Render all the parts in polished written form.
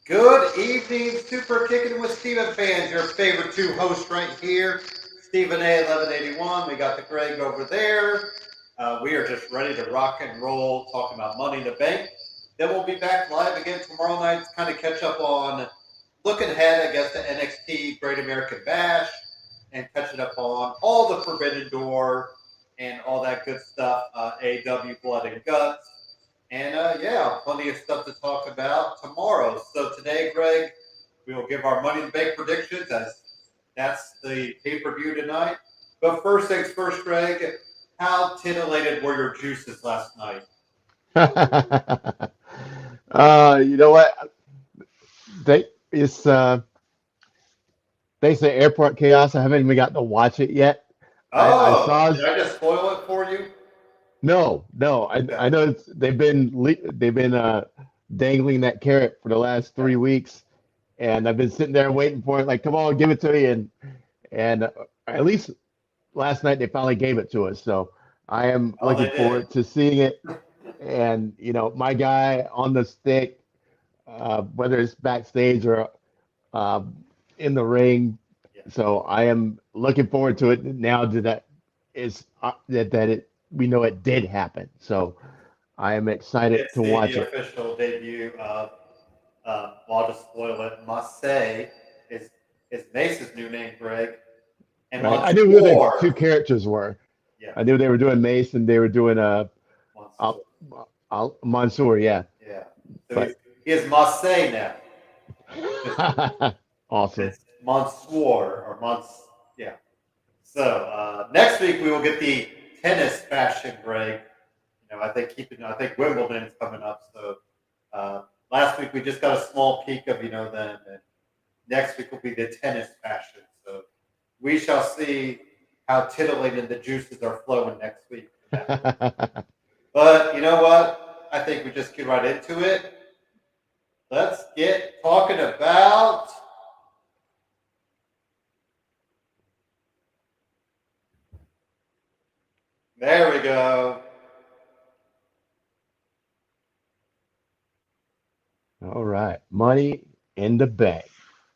Good evening, Superkickin with Stephen fans. Your favorite two hosts right here, Stephen A. 1181. We got the Greg over there. We are just ready to rock and roll, talking about Money in the Bank. Then we'll be back live again tomorrow night to kind of catch up on looking ahead, I guess, to NXT Great American Bash and catching up on all the Forbidden Door and all that good stuff, AW Blood and Guts. And yeah, plenty of stuff to talk about tomorrow. So today, Greg, we will give our Money in the Bank predictions as that's the pay-per-view tonight. But first things first, Greg, how titillated were your juices last night? You know what? They it's they say Airport Chaos. I haven't even got to watch it yet. I Oh, saw did I just spoil it for you? no. Okay. I know they've been dangling that carrot for the last Yeah. 3 weeks, and I've been sitting there waiting for it. Like, come on, give it to me, and at least last night they finally gave it to us. So I am Oh, they looking did. forward to seeing it. And my guy on the stick, whether it's backstage or uh, in the ring. Yeah. So I am looking forward to it now that we know it did happen. So I am excited It's to watch the it. official debut of, well, I'll just spoil it. Must say is Mace's new name, Greg, and Right? I knew who the two Mansoor. characters were. Yeah, I knew they were doing Mace and they were doing Mansoor. Mansoor. Yeah, Yeah. So but he is Marseille now. It's, awesome. it's Mansoor or Mons. Yeah. So next week we will get the tennis fashion, Greg. I think Wimbledon is coming up. So last week we just got a small peek of them, and next week will be the tennis fashion. So we shall see how titillated the juices are flowing next week. But you know what? I think we just get right into it. Let's get talking about. There we go. All right, Money in the Bank.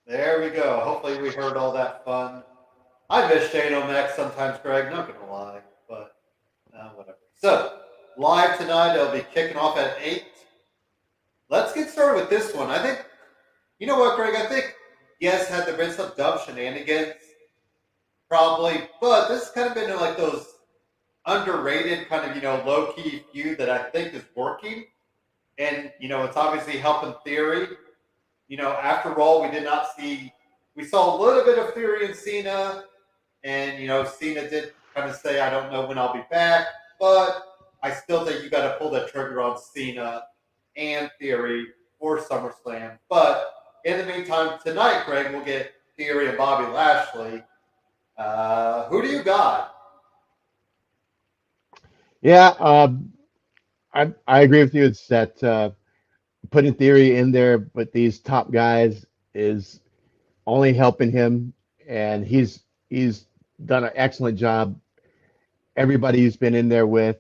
There we go. Hopefully we heard all that fun. I miss Shane O'Mac sometimes, Greg. Not gonna lie, but whatever. So live tonight, it'll be kicking off at 8. Let's get started with this one. I think you know what, Greg. I think yes, had there been some dumb shenanigans, probably, but this has kind of been like those underrated kind of low key feud that I think is working, and it's obviously helping Theory. After all, we did not see. We saw a little bit of Theory and Cena, and Cena did kind of say, "I don't know when I'll be back," but I still think you got to pull that trigger on Cena and Theory for SummerSlam. But in the meantime, tonight, Greg, we'll get Theory and Bobby Lashley. Who do you got? Yeah, I agree with you. It's that putting Theory in there with these top guys is only helping him, and he's done an excellent job. Everybody who's been in there with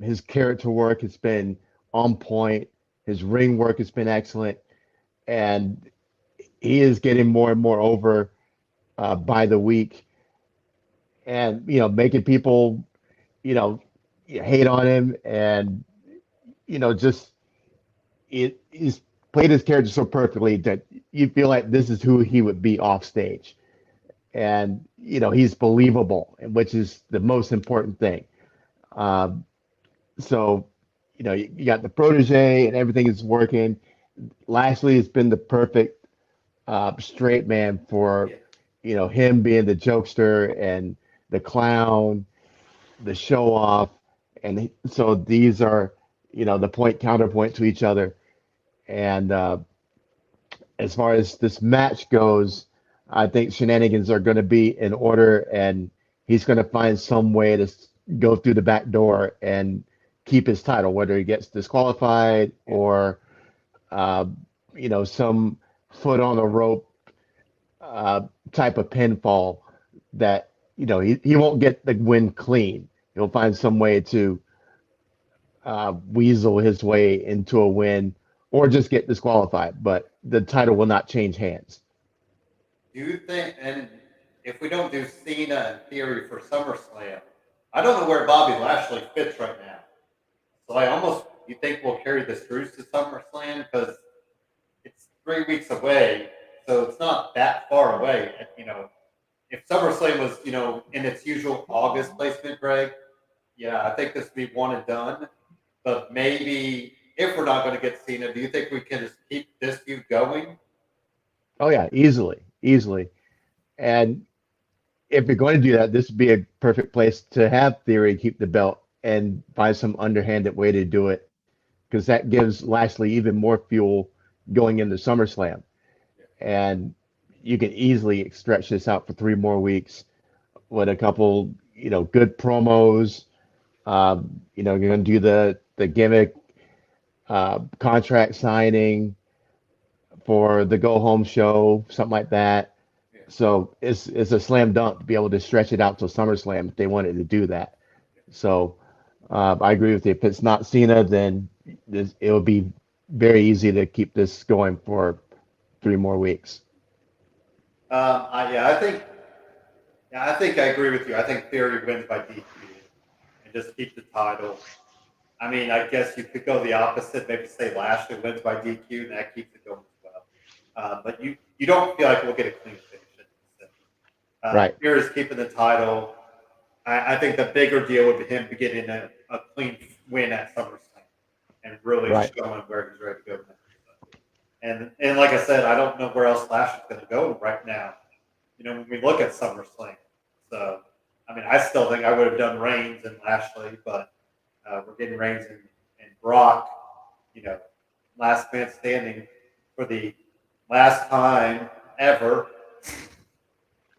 his character work has been on point. His ring work has been excellent, and he is getting more and more over by the week, and making people you know hate on him, and just he's played his character so perfectly that you feel like this is who he would be off stage, and he's believable, which is the most important thing. Um, so you got the protege and everything is working. Lashley has been the perfect straight man for Yeah, him being the jokester and the clown, the show off, and so these are the point counterpoint to each other. And as far as this match goes, I think shenanigans are going to be in order, and he's going to find some way to go through the back door and keep his title, whether he gets disqualified Yeah. or uh, some foot on the rope type of pinfall that he won't get the win clean. He'll find some way to weasel his way into a win or just get disqualified, but the title will not change hands. Do you think, and if we don't do Cena in theory for SummerSlam, I don't know where Bobby Lashley fits right now. So I almost, you think we'll carry this through to SummerSlam because it's 3 weeks away, so it's not that far away. If SummerSlam was, in its usual August placement, Greg, yeah, I think this would be one and done. But maybe if we're not going to get Cena, do you think we can just keep this feud going? Oh yeah, easily, easily. And if you're going to do that, this would be a perfect place to have Theory keep the belt and find some underhanded way to do it, because that gives Lashley even more fuel going into SummerSlam. And you can easily stretch this out for 3 more weeks with a couple, good promos. You're going to do the gimmick contract signing for the go home show, something like that. Yeah. So it's a slam dunk to be able to stretch it out to SummerSlam if they wanted to do that. So I agree with you. If it's not Cena, then it will be very easy to keep this going for 3 more weeks. I think, yeah, I think I agree with you. I think Theory wins by DQ and just keep the title. I mean, I guess you could go the opposite. Maybe say Lashley wins by DQ, and that keeps it going as well. But you don't feel like we'll get a clean finish. Right. Here is keeping the title. I think the bigger deal would be him getting a clean win at SummerSlam and really Right. showing where he's ready to go next. And like I said, I don't know where else Lashley's going to go right now. When we look at SummerSlam. So, I mean, I still think I would have done Reigns and Lashley, but we're getting Reigns and Brock, last man standing for the last time ever,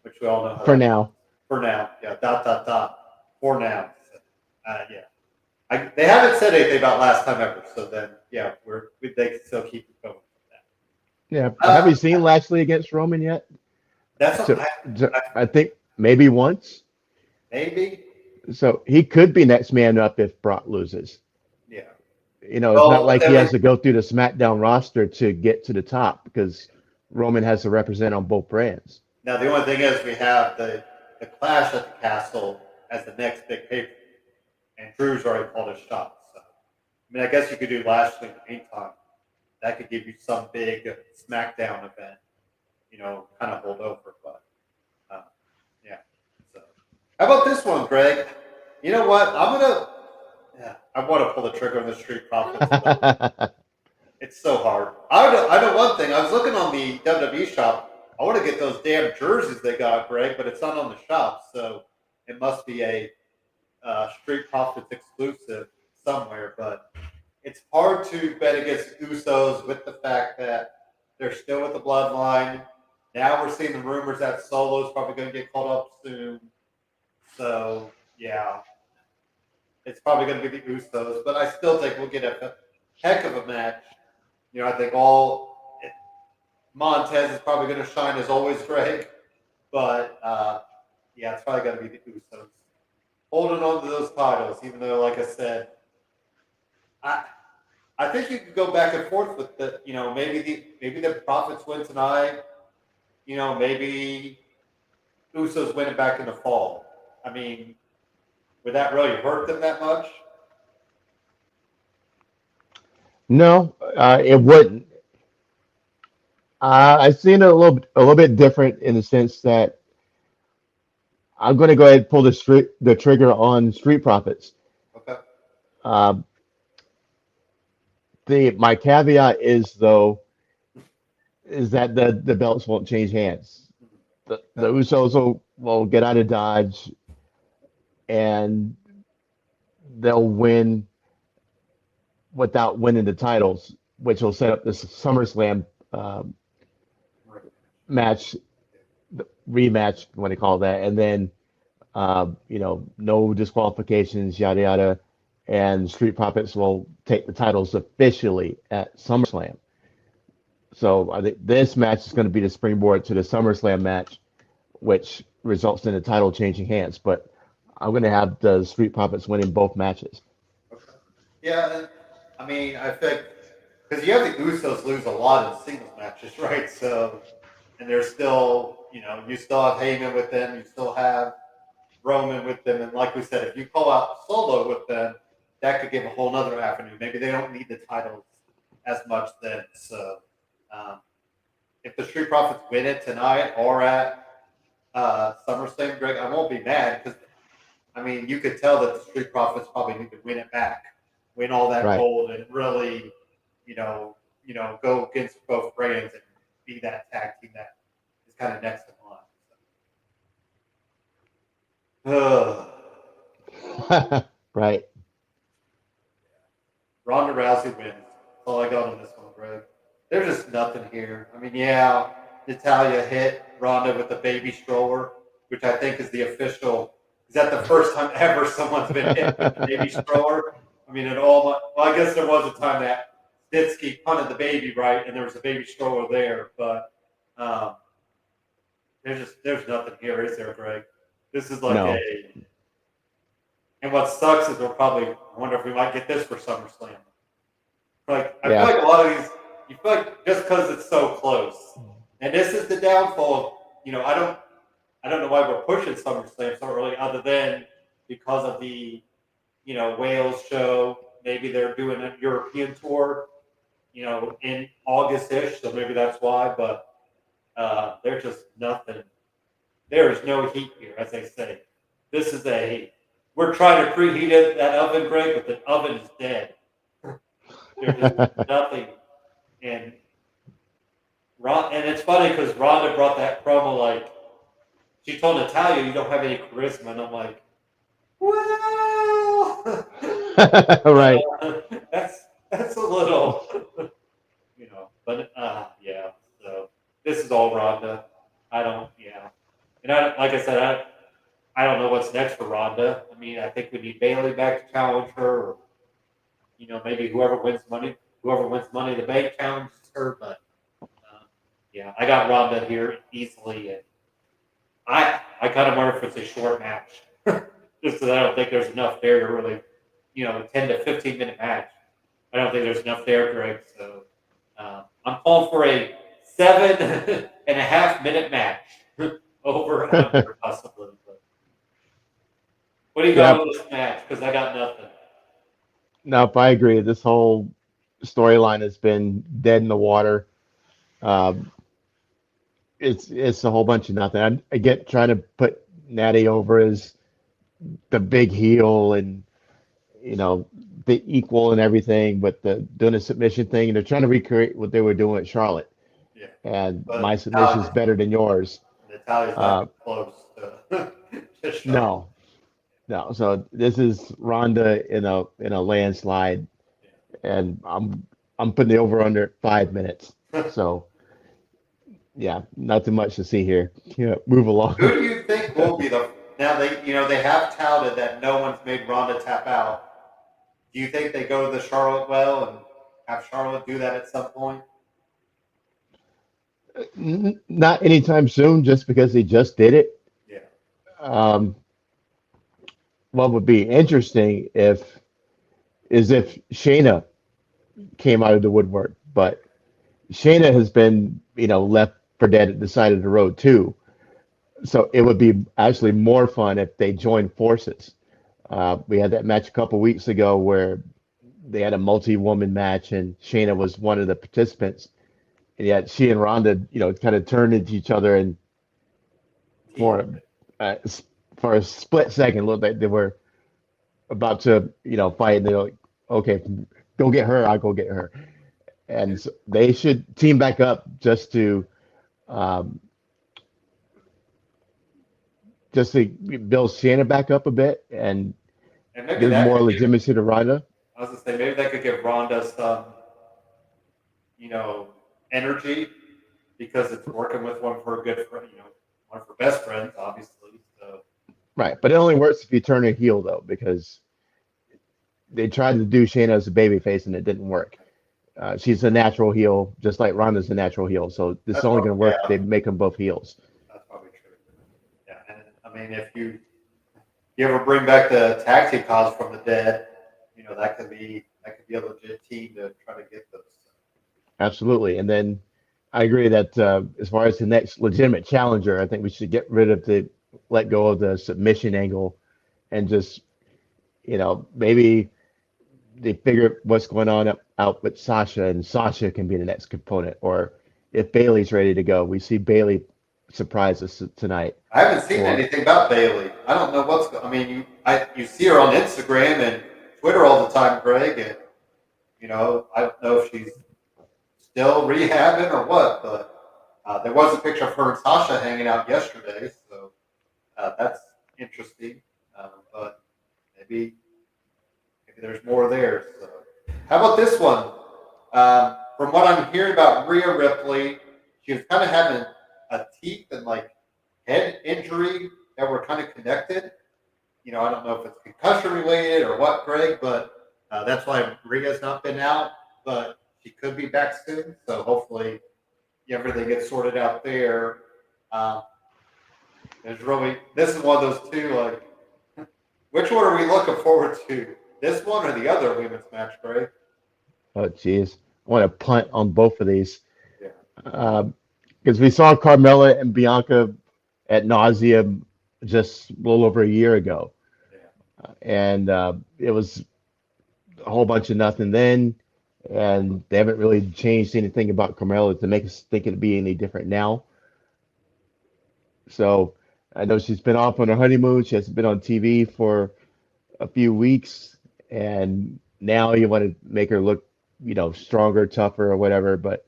which we all know how For that now. for now. Yeah, dot, dot, dot, for now. So, yeah. They haven't said anything about last time ever, so then, yeah, they can still keep it going. Yeah. Have you seen Lashley against Roman yet? That's what So, I think maybe once. maybe. So he could be next man up if Brock loses. Yeah. It's not Well, like he has to go through the SmackDown roster to get to the top because Roman has to represent on both brands. now the only thing is we have the Clash at the Castle as the next big pay per view, and Drew's already called his shot. So, I mean, I guess you could do Lashley in the meantime. That could give you some big SmackDown event, kind of hold over. But yeah. So, how about this one, Greg? You know what? Yeah, I want to pull the trigger on the Street Profits. But it's so hard. I know one thing. I was looking on the WWE shop. I want to get those damn jerseys they got, Greg, but it's not on the shop, so it must be a Street Profits exclusive somewhere. But it's hard to bet against Usos with the fact that they're still with the bloodline. Now we're seeing the rumors that Solo's probably going to get called up soon. So, yeah, it's probably going to be the Usos. But I still think we'll get a heck of a match. I think Montez is probably going to shine as always, Greg. But, yeah, it's probably going to be the Usos. Holding on to those titles, even though, like I said, I think you could go back and forth with maybe the Profits win tonight. Maybe Usos win it back in the fall. I mean, would that really hurt them that much? No, it wouldn't. I've seen it a little bit different in the sense that I'm going to go ahead and pull the trigger on Street Profits. Okay. Um, my caveat is though is that the belts won't change hands. The Usos will get out of Dodge and they'll win without winning the titles, which will set up this SummerSlam um, Right. match, rematch, what do you call that, and then no disqualifications, yada yada, and Street Profits will take the titles officially at SummerSlam. So I think this match is going to be the springboard to the SummerSlam match, which results in the title changing hands. But I'm going to have the Street Profits winning both matches. Okay. Yeah, and, I mean, I think because you have the Usos lose a lot in singles matches, right? So, and they're still, you still have Heyman with them, you still have Roman with them, and like we said, if you call out Solo with them, that could give a whole other avenue. Maybe they don't need the titles as much then. So, um, if the Street Profits win it tonight or at SummerSlam, Greg, I won't be mad because I mean you could tell that the Street Profits probably need to win it back, win all that Right. gold, and really, go against both brands and be that tag team that is kind of next in line. Right. Ronda Rousey wins. That's all I got on this one, Greg. There's just nothing here. I mean, yeah, Natalia hit Ronda with the baby stroller, which I think is the official. Is that the first time ever someone's been hit with the baby stroller? I mean, I guess there was a time that Snitsky punted the baby right, and there was a baby stroller there, but um, there's nothing here, is there, Greg? This is like No. and what sucks is we'll probably wonder if we might get this for SummerSlam. Like I feel Yeah. like a lot of these, you feel like just because it's so close, and this is the downfall of I don't know why we're pushing SummerSlam so early, other than because of the Wales show. Maybe they're doing a European tour, in August-ish, so maybe that's why. But there's just nothing. There is no heat here, as they say. This is we're trying to preheat that oven, Greg, but the oven is dead. There's just nothing. And and it's funny because Rhonda brought that promo like she told Natalia, "You don't have any charisma," and I'm like, "Well, Right. that's a little, But yeah. So this is all Rhonda. I don't, yeah, and like I said, I don't know what's next for Rhonda. I mean, I think we need Bailey back to challenge her, or maybe whoever wins Money in the Bank challenges her. But yeah, I got Rhonda here easily, and I kind of wonder if it's a short match, just because I don't think there's enough there to really, 10 to 15 minute match. I don't think there's enough there, Greg. So I'm calling for a 7.5 minute match, over under possibly. But what do you got Yep. on this match? Because I got nothing. Nope. I agree. This whole storyline has been dead in the water. Um, it's a whole bunch of nothing. I get trying to put Natty over as the big heel and the equal and everything, but the doing a submission thing, they're trying to recreate what they were doing with Charlotte. Yeah, And my but submission is better than yours. Natalia's not Uh, even close to, to Charlotte. no, no. So this is Ronda in a landslide, and I'm putting the over under 5 minutes. Yeah. So yeah, not too much to see here. Yeah, move Who along. do you think will be the now they have touted that no one's made Ronda tap out. Do you think they go to the Charlotte well and have Charlotte do that at some point? Not anytime soon, just because they just did it. Yeah. Um, what would be interesting if Shayna came out of the woodwork, but Shayna has been, left for dead at the side of the road too. So it would be actually more fun if they joined forces. We had that match a couple weeks ago where they had a multi-woman match and Shayna was one of the participants, and yet she and Ronda, kind of turned into each other and Team. for uh, for a split second, looked like they were about to, fight. And they're like, okay, go get her, I'll go get her. And so they should team back up um, just to build Shannon back up a bit and And maybe give that more could give legitimacy to Ronda. I was gonna say maybe they could give Ronda some, you know, energy because it's working with one of her good friends, you know, one of her best friends, obviously. So Right, but it only works if you turn her heel though, because they tried to do Shayna as a babyface and it didn't work. She's a natural heel, just like Ronda's a natural heel. So this is that's only probably, going to yeah, work if they make them both heels. that's probably true. Yeah, and I mean, if you ever bring back the tag team titles from the dead, you know that could be a legit team to try to get those. Absolutely. And then I agree that as far as the next legitimate challenger, I think we should get rid of the let go of the submission angle and just, maybe they figure what's going on out with Sasha, and Sasha can be the next component. Or if Bailey's ready to go, we see Bailey surprise us tonight. I haven't seen Or anything about Bailey. I don't know I mean, you see her on Instagram and Twitter all the time, Greg, and you know I don't know if she's still rehabbing or what, but there was a picture of her and Sasha hanging out yesterday, so that's interesting. But maybe there's more there. So, how about this one? From what I'm hearing about Rhea Ripley, she was kind of having a teeth and like head injury that were kind of connected. You know, I don't know if it's concussion related or what, Greg, but that's why Rhea's not been out, but she could be back soon. So hopefully everything gets sorted out there. Um, this is one of those two, like, which one are we looking forward to? This one or the other women's match, Greg? oh, geez, I want to punt on both of these. Yeah. Because we saw Carmella and Bianca at nauseum just a little over a year ago, Yeah. and it was a whole bunch of nothing then, and they haven't really changed anything about Carmella to make us think it'd be any different now. So I know she's been off on her honeymoon. She hasn't been on TV for a few weeks, and now you want to make her look, stronger, tougher, or whatever. But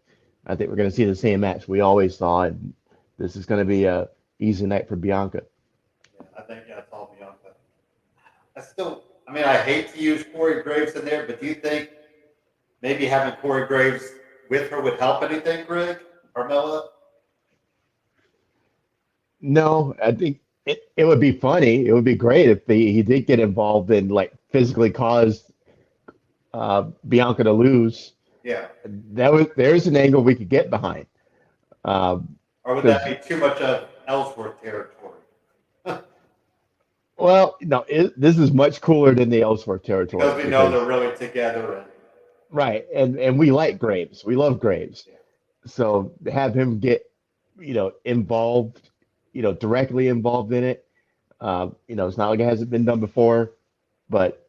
I think we're going to see the same match we always saw, and this is going to be a easy night for Bianca. Yeah, I think that's all Bianca. I mean, I hate to use Corey Graves in there, but do you think maybe having Corey Graves with her would help anything, Greg? Carmella? No, I think it would be funny. It would be great if he did get involved and like physically caused Bianca to lose. Yeah. There's an angle we could get behind. Um, Or would that because be too much of Ellsworth territory? well, no, this is much cooler than the Ellsworth Because territory we know they're because really together and right, and we like Graves. We love Graves. yeah. So to have him get, involved, directly involved in it, it's not like it hasn't been done before, but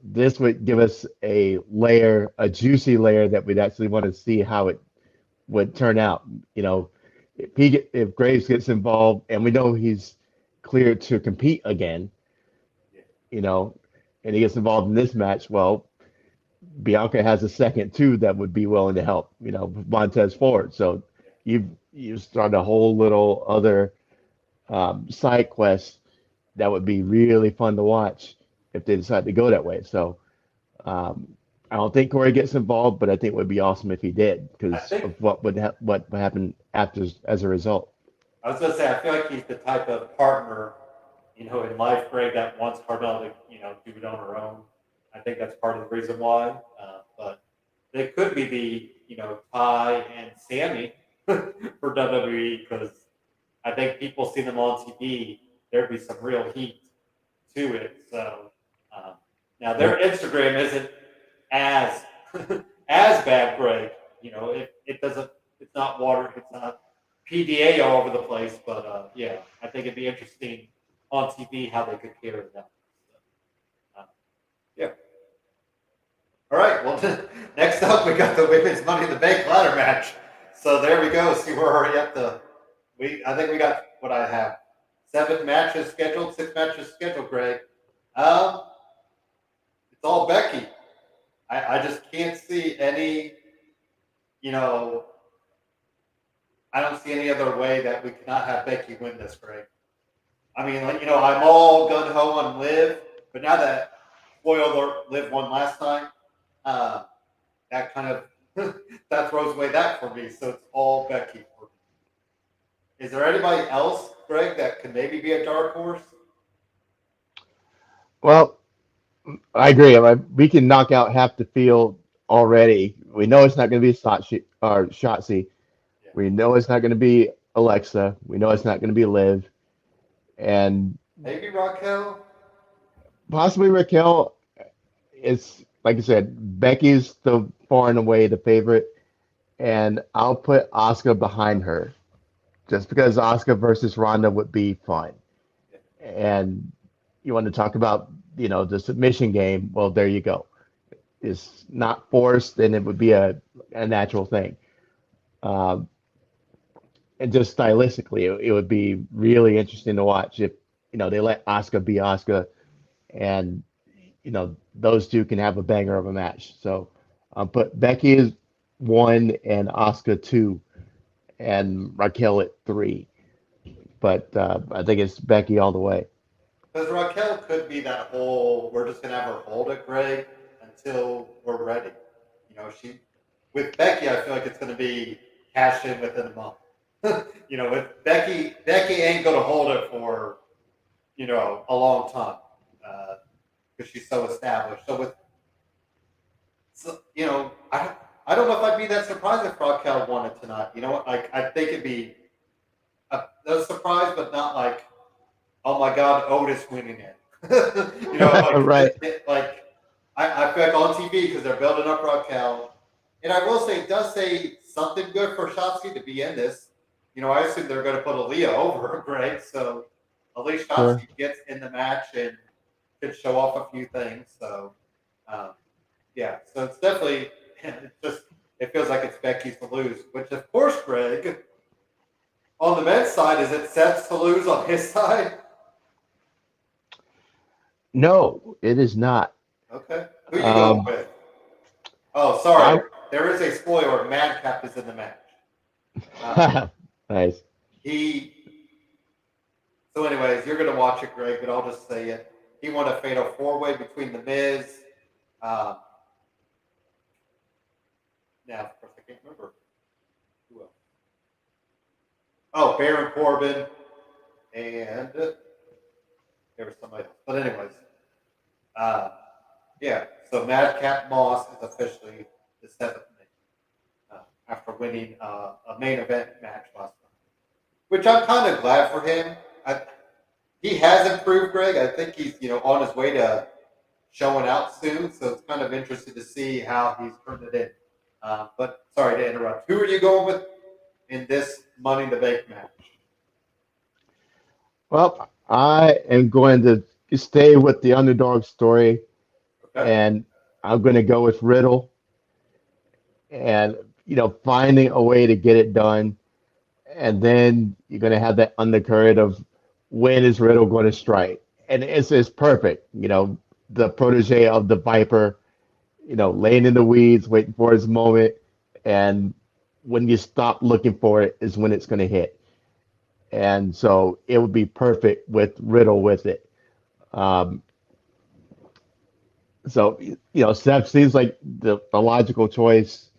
this would give us a layer, a juicy layer that we'd actually want to see how it would turn out. If Graves gets involved, and we know he's cleared to compete again, Yeah. you know, and he gets involved in this match, well, Bianca has a second too that would be willing to help, Montez Ford. So you start a whole little other side quest that would be really fun to watch if they decide to go that way. So um, I don't think Corey gets involved, but I think it would be awesome if he did I because think of what would happen after as a result. I was gonna say I feel like he's the type of partner, in life, Greg, that wants Carmella to, do it on her own. I think that's part of the reason why. But they could be Ty and Sammy for WWE because I think people see them on TV. There'd be some real heat to it. So um, now their Yep. Instagram isn't as as bad, Greg. It doesn't. It's not water. It's not PDA all over the place. But yeah, I think it'd be interesting on TV how they could carry that. So, yeah. All right. Well, next up we got the women's Money in the Bank ladder match. So there we go. See, we're already at the. I think we got what I have. 7 matches scheduled, 6 matches scheduled, Greg. Um, it's all Becky. I just can't see any, you know, I don't see any other way that we cannot have Becky win this, Greg. I mean, like, I'm all gun ho on Liv, but now that spoiler alert, Liv won last time. Uh, that kind of that throws away that for me. So it's all Becky for me. Is there anybody else, Greg, that could maybe be a dark horse? Well, I agree. We can knock out half the field already. We know it's not going to be Shotzi. Yeah, We know it's not going to be Alexa. We know it's not going to be Liv, and maybe Raquel. possibly Raquel. It's like I said, Becky's the far and away the favorite, and I'll put Asuka behind her just because Asuka versus Ronda would be fun. Yeah. And you want to talk about, the submission game? Well, there you go. It's not forced, and it would be a natural thing. Um, and just stylistically, it would be really interesting to watch if they let Asuka be Asuka, and those two can have a banger of a match. So, but Becky is one, and Asuka two, and Raquel at three. But I think it's Becky all the way. Because Raquel could be that whole, we're just going to have her hold it, Greg, until we're ready. With Becky, I feel like it's going to be cashed in within a month. With Becky ain't going to hold it for, a long time because she's so established. I don't know if I'd be that surprised if Raquel won it tonight. You know what? Like, I think it'd be a surprise, but not like, oh my God, Otis winning it. Right. I feel like on TV because they're building up Raquel, and I will say it does say something good for Shotzi to be in this. I assume they're going to put Aaliyah over Greg, so at least Sure. Shotzi gets in the match and can show off a few things. So, um, yeah, so it's definitely it feels like it's Becky's to lose, which of course, Greg, on the men's side, is it Seth's to lose on his side? No, it is not. Okay. Who you going Um, with? Oh, sorry. I There is a spoiler. Madcap is in the match. Uh, nice. he. So, anyways, you're going to watch it, Greg, but I'll just say it. He won a fatal four-way between the Miz. Um, now, of course, I can't remember who else. Oh, Baron Corbin, and there was somebody else. But anyways, uh, yeah. So Madcap Moss is officially the seventh man after winning a main event match last night, which I'm kind of glad for him. He has improved, Greg. I think he's on his way to showing out soon, so it's kind of interesting to see how he's turned it in. But sorry to interrupt. Who are you going with in this Money in the Bank match? Well, I am going to stay with the underdog story, Okay. and I'm going to go with Riddle, and finding a way to get it done, and then you're going to have that undercurrent of when is Riddle going to strike, and it's perfect. The protege of the Viper, laying in the weeds, waiting for his moment, and when you stop looking for it is when it's going to hit. And so it would be perfect with Riddle with it. Um, so Seth seems like the logical choice,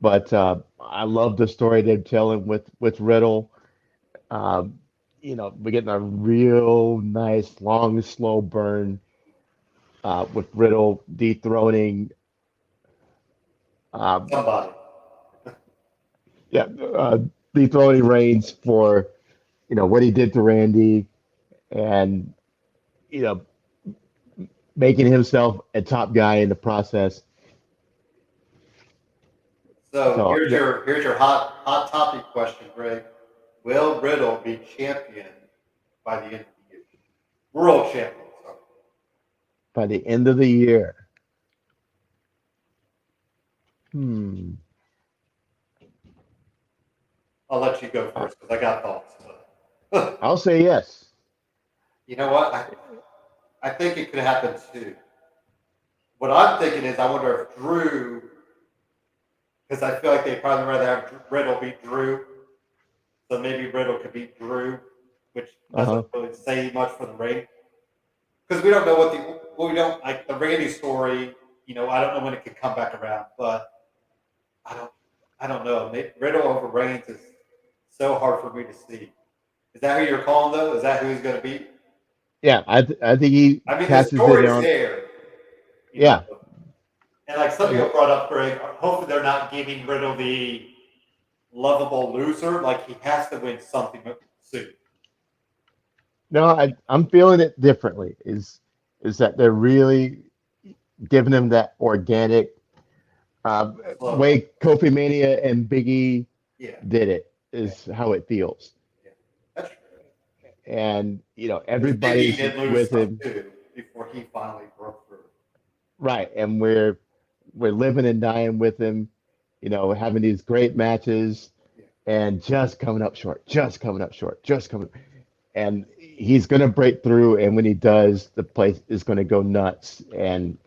but I love the story they're telling with Riddle. Um, we're getting a real nice long slow burn with Riddle dethroning. Um, Somebody. yeah, dethroning Reigns for what he did to Randy, and you know making himself a top guy in the process. So So here's your hot topic question, Greg. Will Riddle be champion by the end of the year? World champion. Sorry. by the end of the year, hmm, I'll let you go I- first because I got thoughts. But I'll say yes. you know what? I think it could happen too. What I'm thinking is I wonder if Drew, because I feel like they'd probably rather have Riddle beat Drew. So maybe Riddle could beat Drew, which doesn't Uh-huh. really say much for the ring. Because we don't know we don't like the Randy story. I don't know when it can come back around, but I don't, I don't know. Riddle over Reigns is so hard for me to see. Is that who you're calling though? Is that who he's going to beat? Yeah, I think he I mean, the cashes it story's on. there, you know. Yeah, And like some people brought up, Greg, hopefully they're not giving Riddle the lovable loser. Like he has to win something soon. no, I'm feeling it differently. Is that they're really giving him that organic Slow. way Kofi Mania and Big E Yeah, did it yeah, is how it feels. yeah. That's true. And Because Big E everybody's did lose with some him, too before he finally broke through. right? And we're living and dying with him, having these great matches Yeah. and just coming up short, just coming up short, just coming. And he's going to break through, and when he does, the place is going to go nuts. And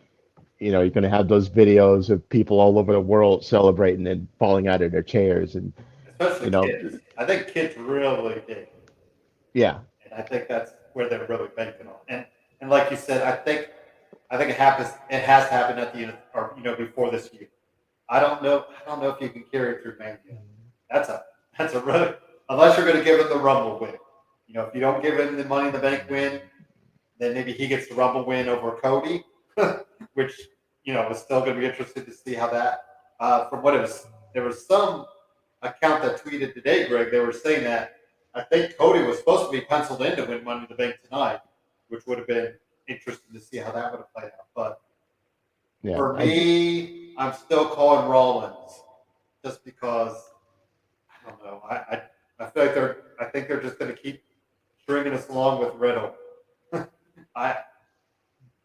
you're going to have those videos of people all over the world celebrating and falling out of their chairs, and Especially you know, kids. I think kids really dig. yeah, And I think that's where they're really banking on. And like you said, I think it happens. It has happened at the end, or before this year. I don't know if you can carry it through Mania. That's a that's a really unless you're going to give him the Rumble win. If you don't give him the Money in the Bank win, then maybe he gets the Rumble win over Cody, which is still going to be interested to see how that. From what it was, there was some account that tweeted today, Greg. They were saying that I think Cody was supposed to be penciled in to win Money in the Bank tonight, which would have been interesting to see how that would have played out. But yeah, for me, I'm still calling Rollins just because I don't know. I feel like I think they're just going to keep stringing us along with Riddle. I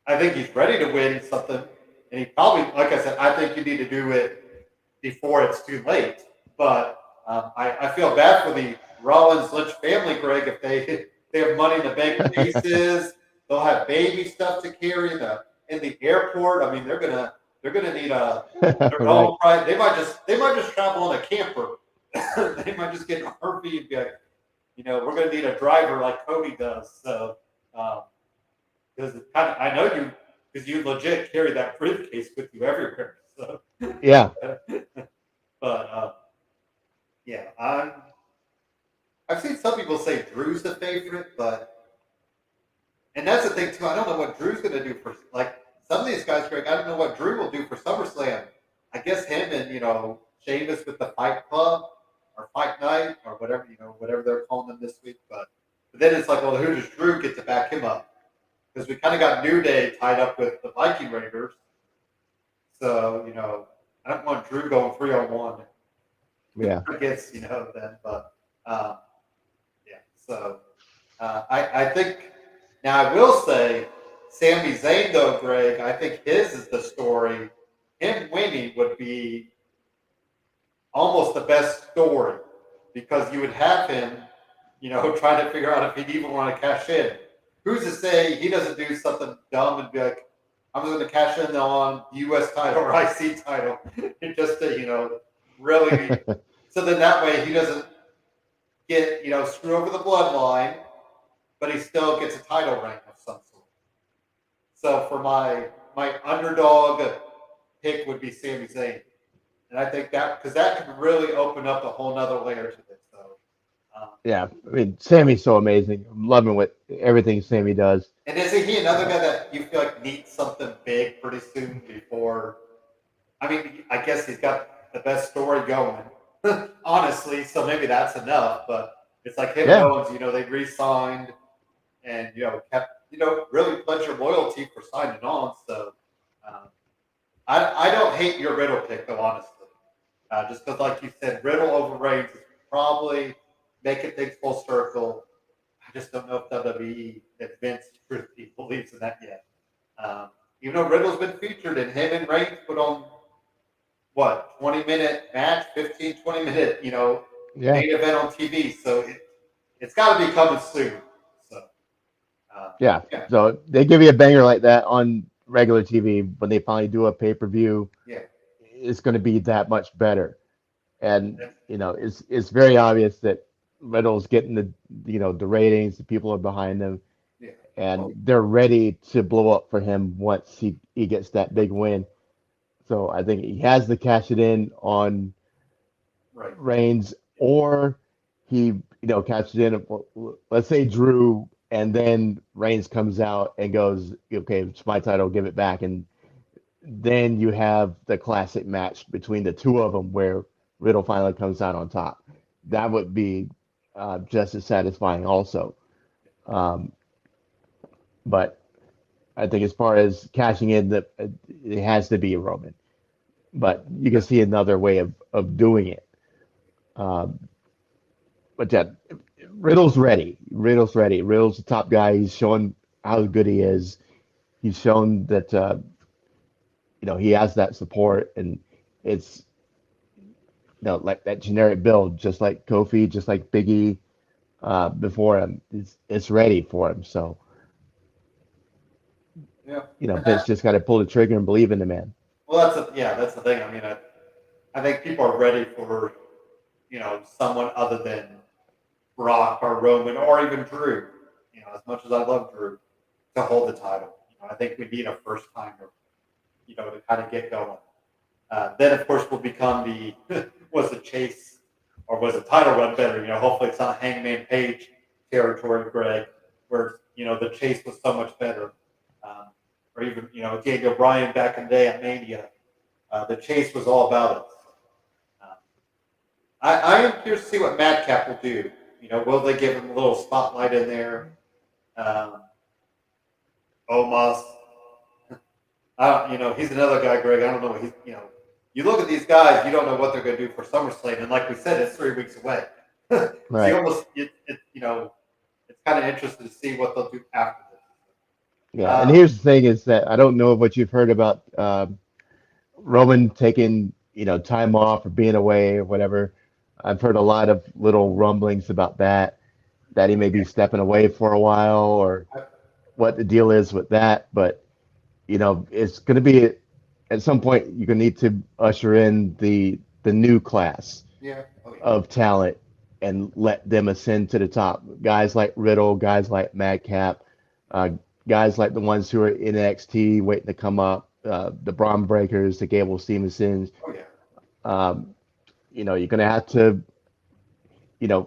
I think he's ready to win something, and he probably, like I said, I think you need to do it before it's too late. But I feel bad for the Rollins Lynch family, Greg. If they have Money in the Bank cases, they'll have baby stuff to carry in the airport. I mean, they're gonna need their right. own private. They might just travel on a camper. They might just get an RV and be like, we're gonna need a driver like Cody does. So. Because I know you because you legit carry that briefcase with you everywhere. So, Yeah, but yeah, I've seen some people say Drew's the favorite, and that's the thing too. I don't know what Drew's going to do for like some of these guys, Greg. I don't know what Drew will do for SummerSlam. I guess him and Sheamus with the Fight Club or Fight Night or whatever they're calling them this week. But then it's like, well, who does Drew get to back him up? Because we kind of got New Day tied up with the Viking Raiders. So, I don't want Drew going 3-on-1 yeah, against, them. But, yeah. So, I think, now I will say, Sami Zayn, though, Greg, I think his is the story. Him winning would be almost the best story because you would have him, trying to figure out if he'd even want to cash in. Who's to say he doesn't do something dumb and be like, I'm just going to cash in on U.S. title or IC title just to, really. So then that way he doesn't get, screw over the bloodline, but he still gets a title rank of some sort. So for my underdog pick would be Sami Zayn. And I think because that could really open up a whole nother layer to this. So, yeah. I mean, Sammy's so amazing. I'm loving what everything Sammy does. and isn't he another guy that you feel like needs something big pretty soon before? I mean, I guess he's got the best story going, honestly. So maybe that's enough. But it's like him and Yeah, Owens, they re-signed and kept really pledged your loyalty for signing on. So I don't hate your Riddle pick though, honestly. Just because, like you said, Riddle over Reigns is probably making things full circle. I just don't know if WWE, if Vince truly believes in that yet. Even though Riddle's been featured and him and Reigns put on, what, 20-minute match, 15, 20-minute, yeah, main event on TV. So it's got to be coming soon. So, yeah. yeah, So they give you a banger like that on regular TV when they finally do a pay-per-view. yeah, It's going to be that much better. And that's- it's very obvious that Riddle's getting the ratings, the people are behind them, yeah. and they're ready to blow up for him once he gets that big win. So I think he has to cash it in on Right. Reigns, or he cashes in. Let's say Drew, and then Reigns comes out and goes, "Okay, it's my title, give it back," and then you have the classic match between the two of them where Riddle finally comes out on top. That would be just as satisfying, also. Um, but I think as far as cashing in, it has to be a Roman. But you can see another way of doing it. Um, but yeah, Riddle's ready. Riddle's ready. Riddle's the top guy. He's shown how good he is. He's shown that he has that support, and it's like that generic build, just like Kofi, just like Biggie before him. It's ready for him. So Yeah. And Vince just got to pull the trigger and believe in the man. well, that's the thing. I mean, I think people are ready for someone other than Brock or Roman or even Drew. As much as I love Drew, to hold the title. I think we need a first timer, to kind of get going. Then of course will become the was the chase or was the title run better? Hopefully it's not Hangman Page territory, Greg, where the chase was so much better. Or even Daniel Bryan back in the day at Mania, the chase was all about us. Um, I am curious to see what Madcap will do. Will they give him a little spotlight in there? Um, Omos, he's another guy, Greg. I don't know. You look at these guys, you don't know what they're going to do for SummerSlam, and like we said, it's 3 weeks away. So you Right. almost, it's kind of interesting to see what they'll do after this. Yeah. And Uh, here's the thing is that I don't know what you've heard about Roman taking, time off or being away or whatever. I've heard a lot of little rumblings about that he may be stepping away for a while or what the deal is with that. But, it's going to be at some point you're going to need to usher in the new class yeah. Oh yeah. of talent and let them ascend to the top. Guys like Riddle, guys like Madcap, uh, guys like the ones who are in NXT waiting to come up, the Braun Breakers, the Gable Stevensons. Oh yeah. Um, you're going to have to,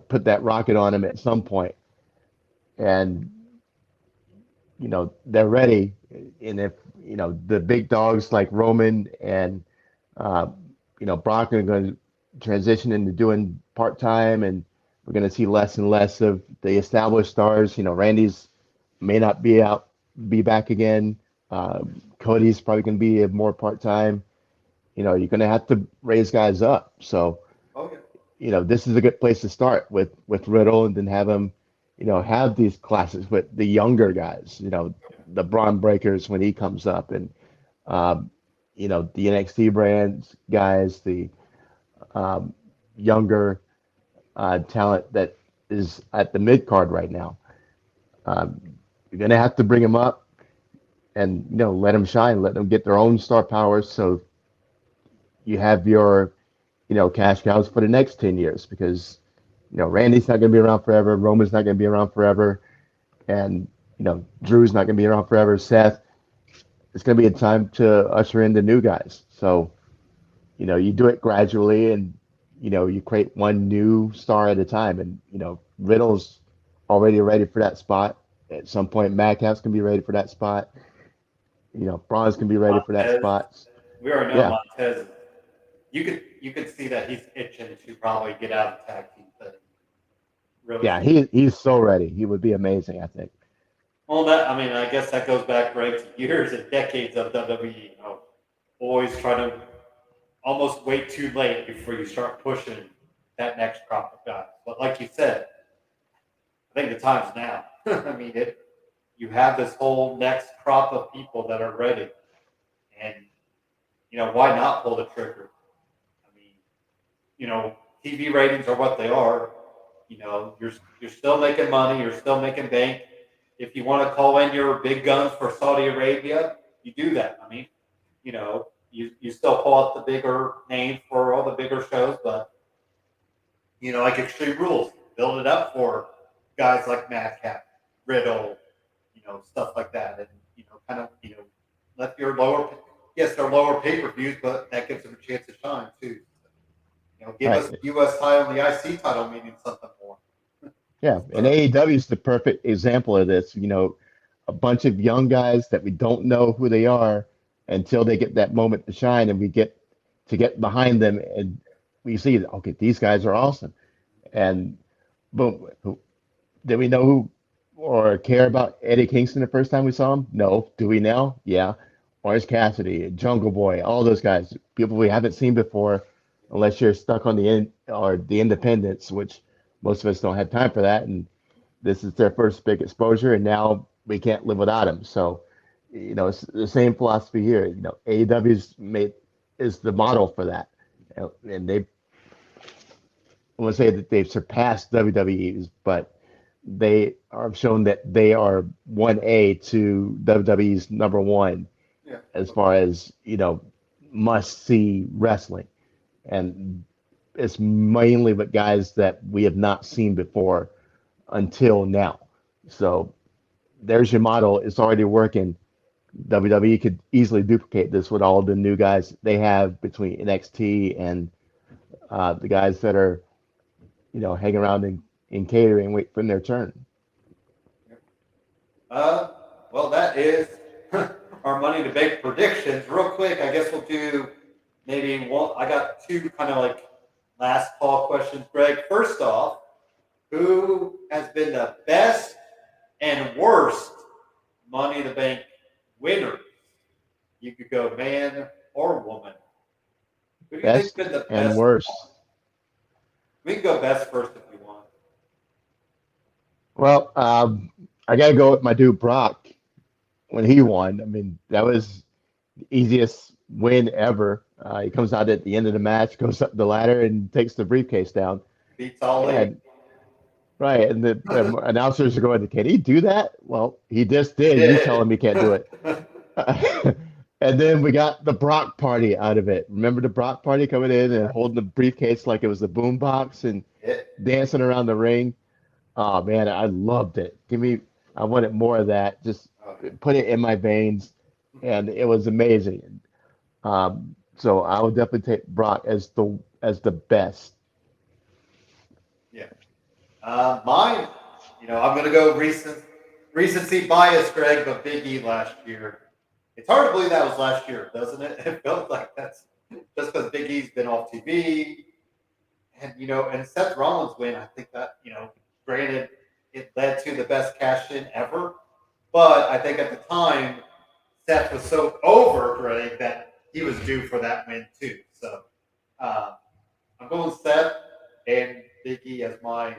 put that rocket on them at some point. And, they're ready. And if, the big dogs like Roman and, uh, Brock are going to transition into doing part time, and we're going to see less and less of the established stars. Randy's may not be back again. Cody's probably going to be more part time. You're going to have to raise guys up. So, Oh yeah. this is a good place to start with Riddle, and then have him, have these classes with the younger guys. The Braun Breakers when he comes up, and um, the NXT brands guys, the um, younger talent that is at the mid card right now. Um, you're gonna have to bring them up and let them shine, let them get their own star powers, so you have your cash cows for the next 10 years, because Randy's not gonna be around forever, Roman's not gonna be around forever, and Drew's not gonna be around forever. Seth, it's gonna be a time to usher in the new guys. So you do it gradually, and you create one new star at a time. And Riddle's already ready for that spot. At some point, Madcap's can be ready for that spot. Braun's can be ready for that Montez, spot. we already know Yeah, Montez. You could see that he's itching to probably get out of the tag team thing. Really. yeah, he's so ready. He would be amazing, I think. Well, I guess that goes back, right, to years and decades of WWE. Always trying to almost wait too late before you start pushing that next crop of guys. But like you said, I think the time's now. You have this whole next crop of people that are ready, and why not pull the trigger? I mean, TV ratings are what they are. You're still making money, you're still making bank. If you want to call in your big guns for Saudi Arabia, you do that. You still pull out the bigger names for all the bigger shows, but like Extreme Rules, build it up for guys like Madcap, Riddle, stuff like that, and kind of let your lower, yes, they're lower pay per views, but that gives them a chance to shine too. Give us Right. the U.S. title and the IC title meaning something more. Yeah. And So, AEW is the perfect example of this. A bunch of young guys that we don't know who they are until they get that moment to shine, and we get to get behind them, and we see that, okay, these guys are awesome. And boom, did we know who or care about Eddie Kingston the first time we saw him? No. Do we now? Yeah. Orange Cassidy, Jungle Boy, all those guys, people we haven't seen before, unless you're stuck on the end or the independents, which most of us don't have time for that. And this is their first big exposure, and now we can't live without them. So, it's the same philosophy here. AEW's made is the model for that, and they, I want to say that they've surpassed WWE's, but they are shown that they are 1A to WWE's number one yeah. as far as, must see wrestling. And it's mainly with guys that we have not seen before until now. So there's your model. It's already working. WWE could easily duplicate this with all the new guys they have between NXT and the guys that are, hanging around in catering, wait for their turn. Uh, well, that is our Money to Bank predictions. Real quick, I guess we'll do maybe one. I got two kind of like last call questions, Greg. First off, who has been the best and worst Money to Bank winners? You could go man or woman. Who do you think's Best been the and best? worst. We can go best first if you want. Well, I got to go with my dude Brock when he won. I mean, that was the easiest win ever. He comes out at the end of the match, goes up the ladder, and takes the briefcase down. Beats Ali. And right, and the announcers are going, "Can he do that?" Well, he just He did. You tell did. him he can't do it. And then we got the Brock party out of it. Remember the Brock party coming in and holding the briefcase like it was a boombox and It, dancing around the ring. Oh man, I loved it. I wanted more of that. Just okay. put it in my veins, and it was amazing. So I would definitely take Brock as the best. Yeah. Mine, I'm going to go recency bias, Greg, but Big E last year. It's hard to believe that was last year, doesn't it? It feels like that's just because Big E's been off TV. And Seth Rollins win, I think that, granted, it led to the best cash in ever. But I think at the time, Seth was so over, Greg, that he was due for that win too. So uh, I'm going Seth and Big E as my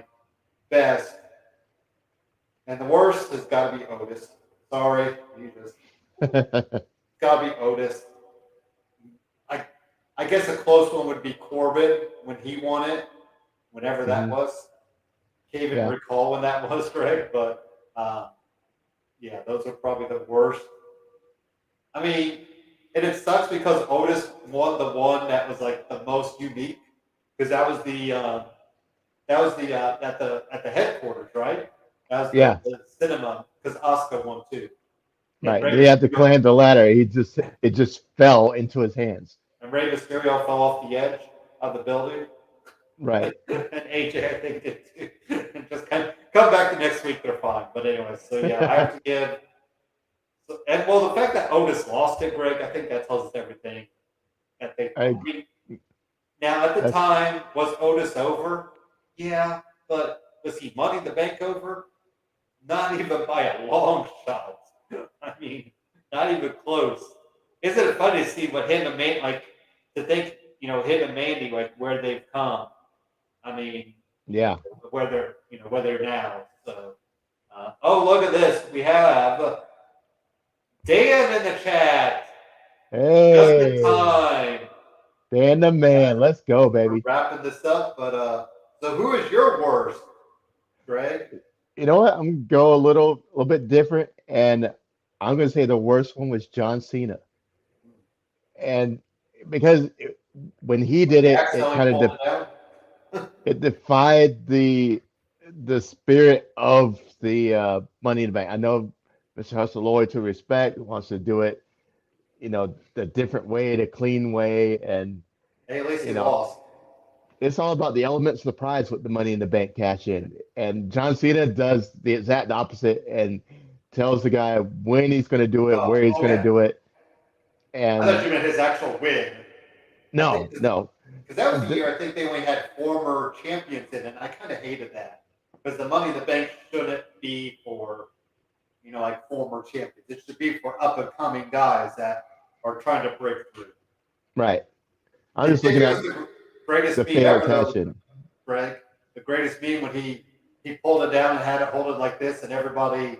best. And the worst has got to be Otis. Sorry, you just got to be Otis. I I guess a close one would be Corbin when he won it, whenever that Mhm. was. Can't even Yeah, recall when that was, Greg. But yeah, those are probably the worst. I mean, and it sucks because Otis won the one that was like the most unique because that was the at the headquarters, right? That was the, yeah, the cinema because Oscar won too. And right. Rey They had to Mysterio climb the ladder. It just fell into his hands. and Rey Mysterio fell off the edge of the building. Right. And AJ, I think, did too. And just kind of come back the next week, they're fine. But anyway, so yeah, I have to give. And well, the fact that Otis lost it, Greg, I think that tells us everything. That they, I I mean, now at the that's time, was Otis over? Yeah, but was he Money in the Bank over? Not even by a long shot. I mean, not even close. Isn't it funny to see what him and Mandy, like, to think, him and Mandy, like, where they've come? I mean, yeah. where they're now. So, oh, look at this. We have Dan in the chat. Just in Hey, time. Dan the man. Let's go, We're baby. wrapping this up. But so who is your worst, Greg? You know what? I'm gonna go a little bit different, and I'm gonna say the worst one was John Cena, and because when he did He it, it accidentally kind of pulled it down. it defied the spirit of the Money in the Bank. I know Mr. Hustle loyal to respect, wants to do it, the different way, the clean way, and Hey, at least you he know, lost. it's all about the elements of the prize with the Money in the Bank cash in. And John Cena does the exact opposite and tells the guy when he's going to do it, where he's Oh going to yeah, do it. I thought And you meant his actual win. I think no, no, because that was the year I think they only had former champions in it. And I kind of hated that because the Money in the Bank shouldn't be for like former champions. It should be for up and coming guys that are trying to break through. right. I'm Do you just think looking it was at the greatest the meme fair ever cash though, in. Greg? The greatest meme when he pulled it down and had it hold it like this, and everybody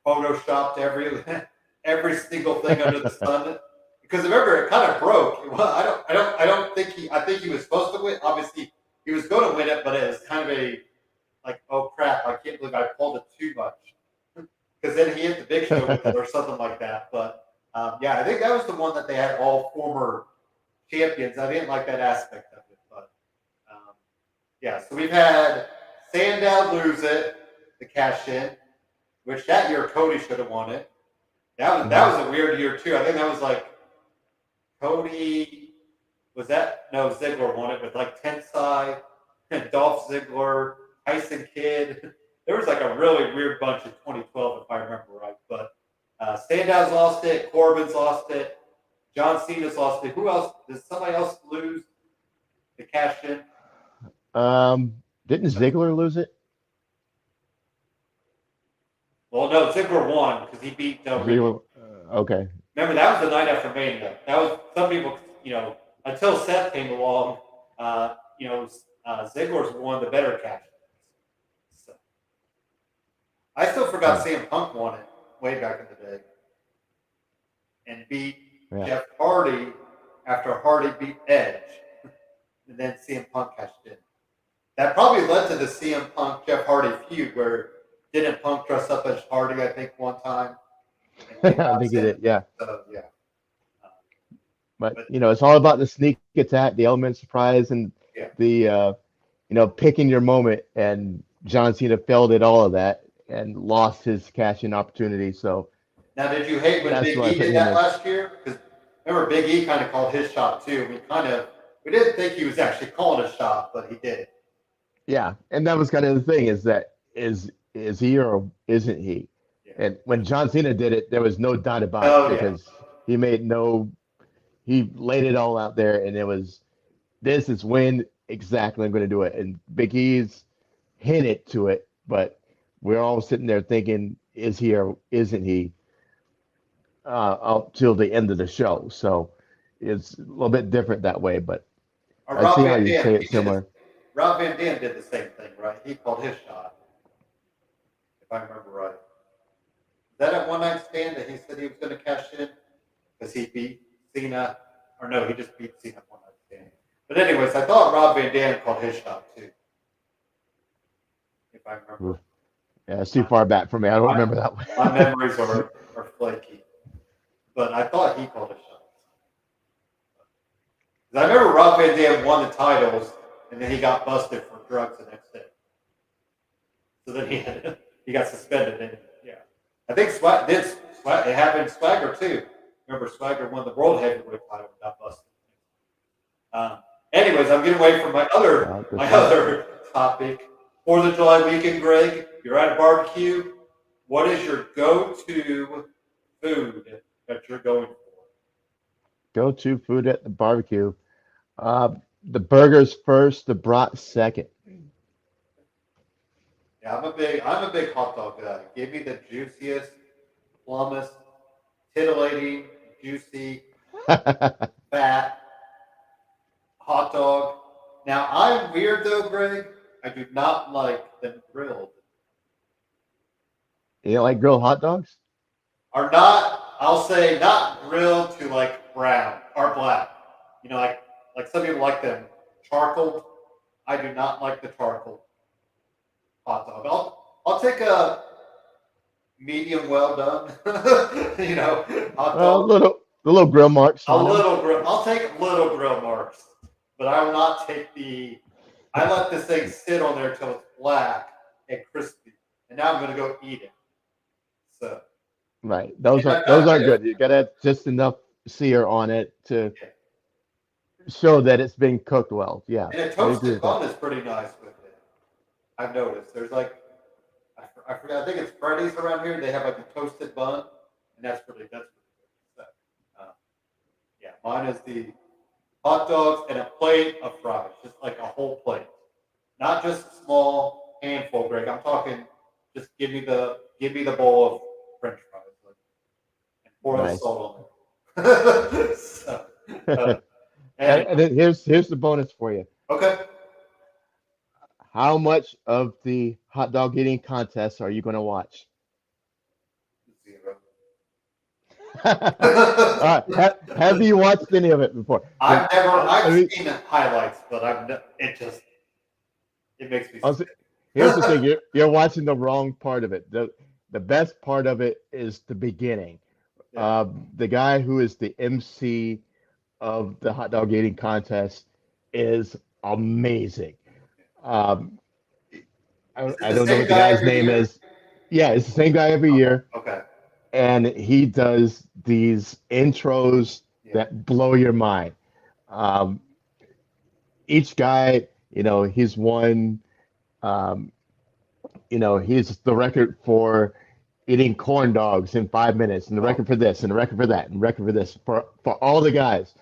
photoshopped every single thing under the sun. Because remember, it kind of broke. Well, I don't think he. I think he was supposed to win. Obviously, he was going to win it, but it was kind of a like, oh crap! I can't believe I pulled it too much. Because then he hit the Big Show with it or something like that. But yeah, I think that was the one that they had all former champions. I didn't like that aspect of it, but yeah. So we've had Sandow lose it, the cash in, which that year Cody should have won it. That was a weird year too. I think that was like Cody was that no Ziggler won it with like Tensai and Dolph Ziggler, Tyson Kidd. There was like a really weird bunch in 2012 if I remember right. But Sandow's lost it, Corbin's lost it, John Cena's lost it. Who else? Did somebody else lose the cash in? Didn't Ziggler lose it? Well, no, Ziggler won because he beat Del Rio. Ziggler, okay. Remember, that was the night after Mania. That was some people, until Seth came along, Ziggler's one of the better cash. So, I still forgot Hmm. CM Punk won it way back in the day and beat Yeah. Jeff Hardy after Hardy beat Edge, and then CM Punk cashed in. That probably led to the CM Punk Jeff Hardy feud where didn't Punk dress up as Hardy, I think, one time and I think he did. Yeah. So yeah. Uh, But but it's all about the sneak attack, the element of surprise, and yeah. the picking your moment. And John Cena failed at all of that and lost his cash in opportunity. So Now, did you hate when that's Big why I E put did him that as last year? Because remember, Big E kind of called his shot too. We didn't think he was actually calling a shot, but he did. yeah. And that was kind of the thing is that is he or isn't he? Yeah. And when John Cena did it, there was no doubt about it Oh yeah. because he laid it all out there, and it was this is when exactly I'm going to do it. And Big E's hinted to it, but we're all sitting there thinking, is he or isn't he? Up till the end of the show, so it's a little bit different that way. But Or I see Rob how Van you Dam. say it similar. Rob Van Dam did the same thing, right? He called his shot, if I remember right. Is that at one night stand that he said he was going to cash in because he beat Cena, or no, he just beat Cena one night stand. But anyways, I thought Rob Van Dam called his shot too, if I remember. Yeah, it's too far back for me. I don't My, remember that one. my memories are flaky, but I thought he called a shot. 'Cause I remember Rob Van Dam won the titles, and then he got busted for drugs the next day. So then he got suspended. And yeah, I think it happened to Swagger too. Remember, Swagger won the world heavyweight title and got busted. Anyways, I'm getting away from my other That's my right. other topic. 4th of July weekend, Greg. You're at a barbecue. What is your go-to food that you're going for? Go-to food at the barbecue. The burgers first, the brats second. Yeah, I'm a big hot dog guy. Give me the juiciest, plumbest, titillating, juicy, fat hot dog. Now I'm weird though, Greg. I do not like them grilled. You don't like grilled hot dogs? Are not, I'll say, not grilled to like brown or black. Like some people like them charcoal. I do not like the charcoal hot dog. I'll take a medium well done, hot dog. The little grill marks A on them. little grill. I'll take little grill marks, but I will not take the. I let this thing sit on there till it's black and crispy, and now I'm going to go eat it. So Right. And I've Those got aren't good. You gotta have just enough sear on it to yeah. show that it's been cooked well. Yeah, And a I agree toasted with that. bun is pretty nice with it. I've noticed. There's like I forgot. I think it's Freddy's around here. They have like a toasted bun, and that's really good. So, yeah, mine is the hot dogs and a plate of fries, just like a whole plate, not just a small handful, Greg. I'm talking just give me the bowl of French fries, like, and pour the Nice. salt on there. So, uh, anyway, And then here's the bonus for you. okay. How much of the hot dog eating contest are you going to watch? Zero. Have you watched any of it before? I've I mean, seen the highlights, but it just it makes me also, sick. here's the thing: you're watching the wrong part of it. The best part of it is the beginning. Yeah. The guy who is the MC of the hot dog eating contest is amazing. Um, Is it I the don't know same what the guy guy's every name year? is. Yeah, it's the same guy every year, Okay. and he does these intros Yeah. that blow your mind. Um, each guy, he's won. Um, he's the record for eating corn dogs in 5 minutes, and the Oh, record for this, and the record for that, and the record for this for all the guys.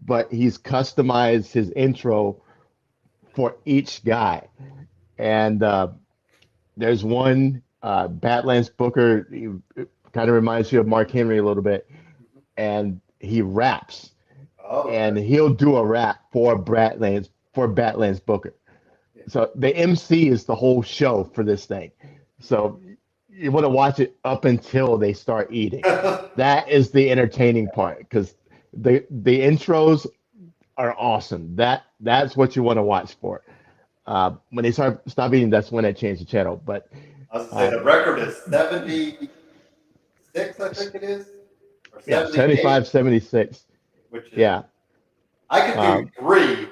But he's customized his intro for each guy, and there's one Badlands Booker. He kind of reminds you of Mark Henry a little bit, mhm. and he raps, Oh, okay. and he'll do a rap for Badlands Booker. Yeah. So the MC is the whole show for this thing. So you want to watch it up until they start eating. That is the entertaining part because the intros are awesome. That's what you want to watch for. When they stop eating, that's when I change the channel. But I was gonna say uh, the record is 76, I think it is, or yeah, 78, 75, 76. which is Yeah. I could do Um, 3,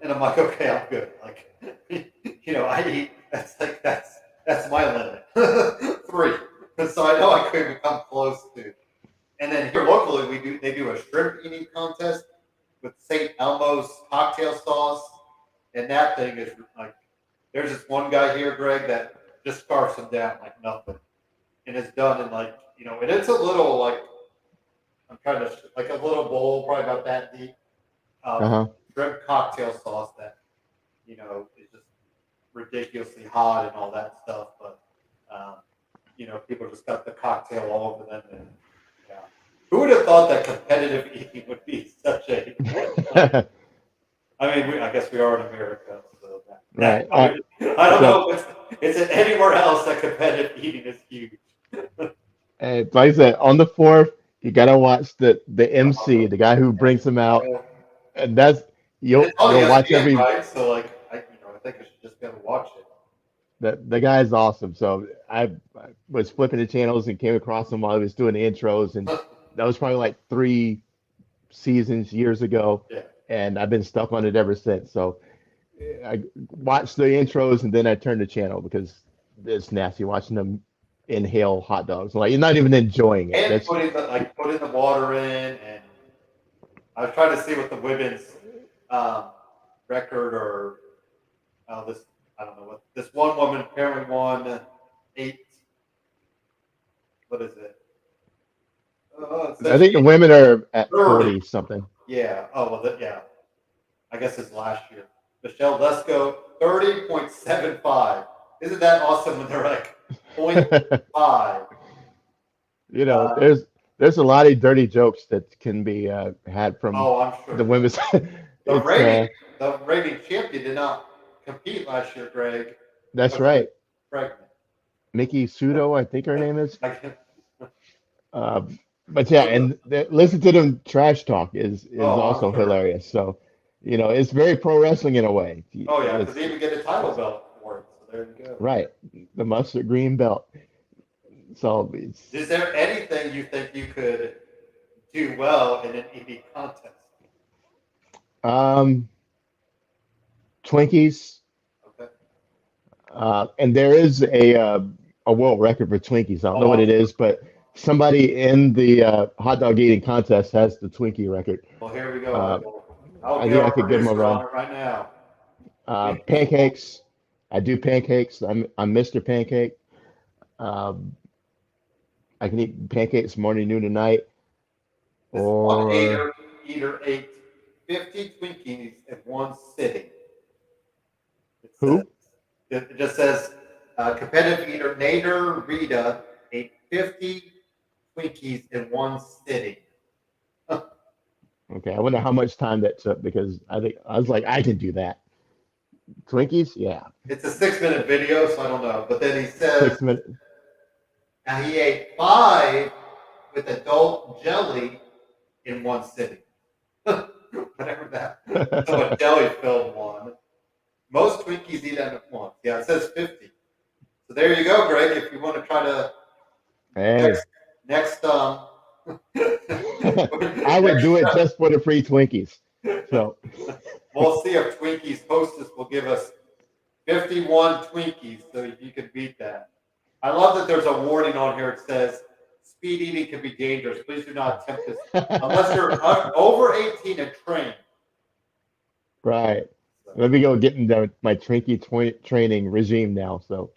and I'm like, okay, I'm good. Like, I eat. That's my limit. 3, so I know I couldn't come close to. And then here locally, they do a shrimp eating contest with St. Elmo's cocktail sauce, and that thing is like, there's this one guy here, Greg, that just scarfs him down like nothing, and it's done in like and it's a little like I'm trying to like a little bowl, probably about that deep, of uh-huh. shrimp cocktail sauce that is just ridiculously hot and all that stuff, but um, people just got the cocktail all over them, and yeah. Who would have thought that competitive eating would be such a like, I mean, I guess we are in America, so Right. I don't So, know if it's anywhere else that competitive eating is huge. like I said, on the fourth, you gotta watch the MC, Uh, the guy who brings them out, well, and that's and it's on you'll watch ESPN, every. right? So like, I think I should just be able to watch it. The guy is awesome. So I was flipping the channels and came across him while he was doing the intros, and that was probably like 3 seasons years ago, Yeah. and I've been stuck on it ever since. So I watched the intros and then I turned the channel because it's nasty watching them inhale hot dogs. Like you're not even enjoying it. And That's putting the water in, and I was trying to see what the women's um, record or this I don't know what this one woman apparently won 8. What is it? It I says think the she women are at 30. 40 something. Yeah. Oh well. Yeah. I guess it's last year. Michelle Lesko 30.75. Isn't that awesome when they're like point five? Uh, there's a lot of dirty jokes that can be had from oh, I'm the sure. women's. The It's rating the rating champion did not compete last year, Greg, That's because she was right. pregnant. Mickey Sudo, I think her name is. Like, Uh, but yeah, and listen to them trash talk is oh, I'm also sure. hilarious. So, it's very pro wrestling in a way. Oh yeah, because It's they even get a title it's belt for it. So there you go. right, the mustard green belt. So it's Is there anything you think you could do well in an EV contest? um Twinkies, Okay. and there is a world record for Twinkies. I don't know Oh, what I'm it sure. is, but somebody in the hot dog eating contest has the Twinkie record. Well, here we go. Uh, I'll I get think I our could give them a producer run. on it right now. Twinkies. Pancakes. I do pancakes. I'm Mr. Pancake. Um, I can eat pancakes morning, noon, and night. This one Or eater ate 50 Twinkies in one sitting. It says who? it just says competitive eater Nader Rita ate 50 Twinkies in one sitting. Okay, I wonder how much time that took because I think I was like, I can do that. Twinkies? Yeah. It's a 6-minute video, so I don't know. But then he says 6 minutes. now he ate 5 with adult jelly in one sitting. Whatever that. So a jelly filled one. Most Twinkies eat at once. Yeah, it says 50. So there you go, Greg. If you want to try to Hey, next I would next do it show, just for the free Twinkies. So, we'll see if Twinkies Hostess will give us 51 Twinkies so you can beat that. I love that there's a warning on here. It says speed eating can be dangerous. Please do not attempt this unless you're over 18 and trained. right. So, Let me go get into my training regime now. So,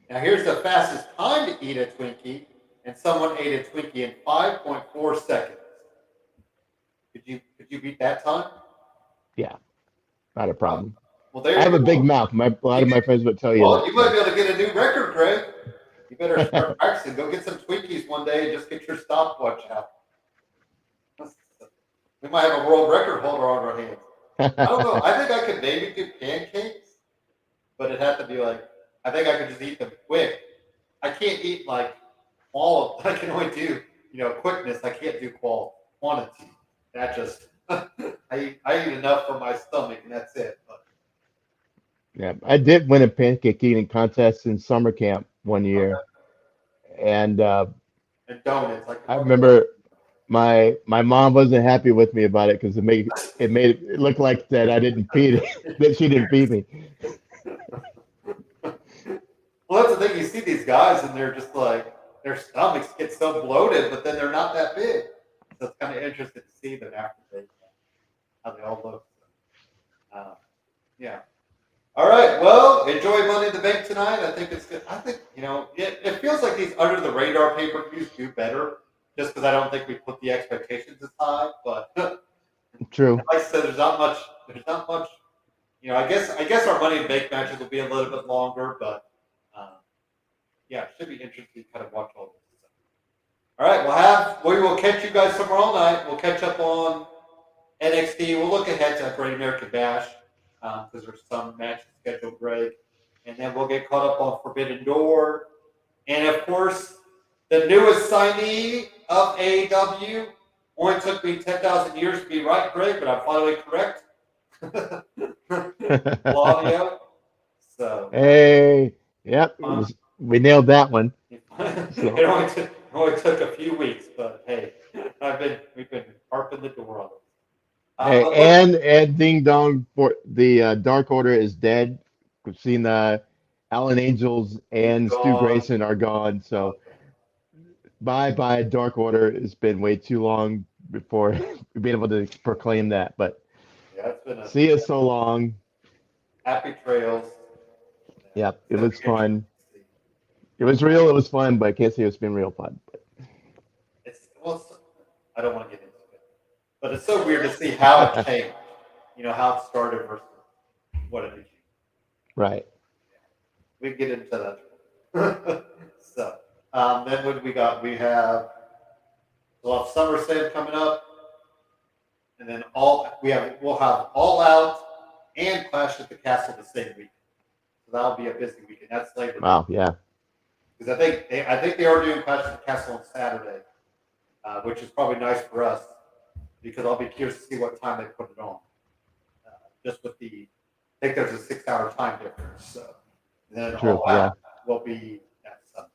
now here's the fastest time to eat a Twinkie, and someone ate a Twinkie in 5.4 seconds. Could you beat that time? yeah, not a problem. Well, I there have you a big go. mouth. A lot You of my friends would tell you Well, that. you might So, be able to get a new record, Greg. You better start practicing. Go get some Twinkies one day and just get your stopwatch out. We might have a world record holder on our hands. I don't know. I think I could maybe do pancakes, but it'd have to be like, I think I could just eat them quick. I can't eat like all of, I can only do, quickness. I can't do quantity. That just, I eat enough for my stomach and that's it. But, yeah, I did win a pancake eating contest in summer camp one year, okay. and And donuts. I can I love remember my mom wasn't happy with me about it because it made it look like that I didn't feed it, that she didn't feed me. Well, that's the thing. You see these guys, and they're just like their stomachs get so bloated, but then they're not that big. So it's kind of interesting to see them after they how they all look. Uh, yeah. All right. Well, enjoy Money in the Bank tonight. I think it's good. I think it feels like these under the radar pay per views do better, just because I don't think we put the expectations as high. But like True. I said, there's not much. There's not much. I guess our Money in the Bank matches will be a little bit longer, but. Um, yeah, it should be interesting to kind of watch all this stuff. All right, we will catch you guys tomorrow night. We'll catch up on NXT. We'll look ahead to Great American Bash because there's some matches scheduled, Greg, and then we'll get caught up on Forbidden Door, and of course the newest signee of AEW. Only took me 10,000 years to be right, Greg, but I'm finally correct. Claudio. So. Hey, yep, we nailed that one. It So, only took a few weeks, but hey, we've been harping the door on this. hey, But look, and Ding Dong for the Dark Order is dead. We've seen Alan Angels he's and Stu gone. Grayson are gone. Oh, So bye bye Dark Order. It's been way too long before we've been able to proclaim that. But yeah, it's been a see you so long. happy trails. Yeah, Yep, it's it gonna was be interesting fun. to see. It was real. It was fun, but I can't say it's been real fun. But I don't want to get into it, but it's so weird to see how it changed. How it started versus what it became. right. We can get into that. So then what we got? We'll have SummerSlam coming up. And then we'll have All Out and Clash at the Castle the same week. So that'll be a busy weekend. That's Labor Day Wow. Yeah. because I think they are doing Clash at the Castle on Saturday, which is probably nice for us because I'll be curious to see what time they put it on. Just with I think there's a 6-hour time difference. So then True. All Yeah. Out will be at Sunday.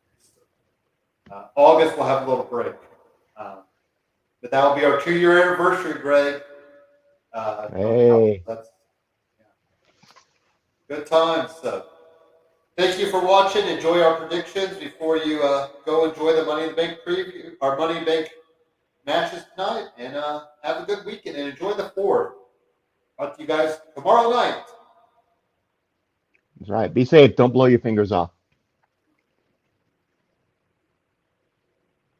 So, August we'll have a little break. But that will be our 2-year anniversary, Greg. Hey. That's yeah. Good times. So Thank you for watching. Enjoy our predictions before you go enjoy the Money in the Bank preview, our Money in the Bank matches tonight, and have a good weekend and enjoy the fourth. Talk to you guys tomorrow night. That's right. Be safe. Don't blow your fingers off.